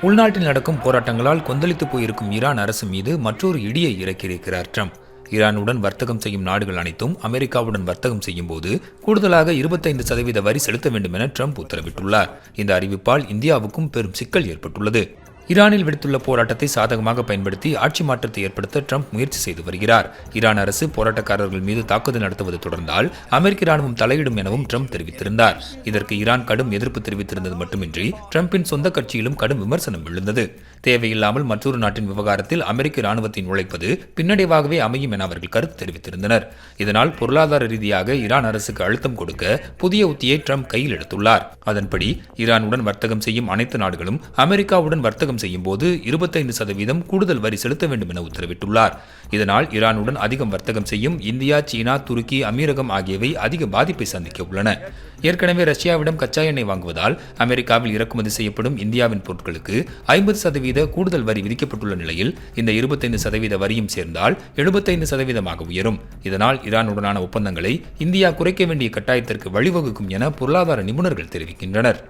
உள்நாட்டில் நடக்கும் போராட்டங்களால் கொந்தளித்து போயிருக்கும் ஈரான் அரசு மீது மற்றொரு இடியை இறக்கியிருக்கிறார் ட்ரம்ப். ஈரானுடன் வர்த்தகம் செய்யும் நாடுகள் அனைத்தும் அமெரிக்காவுடன் வர்த்தகம் செய்யும் போது கூடுதலாக 25% வரி செலுத்த வேண்டும் என ட்ரம்ப் உத்தரவிட்டுள்ளார். இந்த அறிவிப்பால் இந்தியாவுக்கும் பெரும் சிக்கல் ஏற்பட்டுள்ளது. ஈரானில் வெடித்துள்ள போராட்டத்தை சாதகமாக பயன்படுத்தி ஆட்சி மாற்றத்தை ஏற்படுத்த ட்ரம்ப் முயற்சி செய்து வருகிறார். ஈரான் அரசு போராட்டக்காரர்கள் மீது தாக்குதல் நடத்துவது தொடர்ந்தால் அமெரிக்க ராணுவம் தலையிடும் எனவும் ட்ரம்ப் தெரிவித்திருந்தார். இதற்கு ஈரான் கடும் எதிர்ப்பு தெரிவித்திருந்தது மட்டுமின்றி ட்ரம்பின் சொந்த கட்சியிலும் கடும் விமர்சனம் எழுந்தது. தேவையில்லாமல் மற்றொரு நாட்டின் விவகாரத்தில் அமெரிக்க ராணுவத்தின் உழைப்பது பின்னடைவாகவே அமையும் என அவர்கள் கருத்து தெரிவித்திருந்தனர். இதனால் பொருளாதார ரீதியாக ஈரான் அரசுக்கு அழுத்தம் கொடுக்க புதிய உத்தியை ட்ரம்ப் கையில் எடுத்துள்ளார். அதன்படி ஈரானுடன் வர்த்தகம் செய்யும் அனைத்து நாடுகளும் அமெரிக்காவுடன் வர்த்தகம் செய்யும் போது 25% கூடுதல் வரி செலுத்த வேண்டும் என உத்தரவிட்டுள்ளார். இதனால் ஈரானுடன் அதிகம் வர்த்தகம் செய்யும் இந்தியா, சீனா, துருக்கி, அமீரகம் ஆகியவை அதிக பாதிப்பை சந்திக்க உள்ளன. ஏற்கனவே ரஷ்யாவிடம் கச்சா எண்ணெய் வாங்குவதால் அமெரிக்காவில் இறக்குமதி செய்யப்படும் இந்தியாவின் பொருட்களுக்கு 50% கூடுதல் வரி விதிக்கப்பட்டுள்ள நிலையில் இந்த 25% வரியும் சேர்ந்தால் 75% உயரும். இதனால் ஈரானுடனான ஒப்பந்தங்களை இந்தியா குறைக்க வேண்டிய கட்டாயத்திற்கு வழிவகுக்கும் என பொருளாதார நிபுணர்கள் தெரிவிக்கின்றனர்.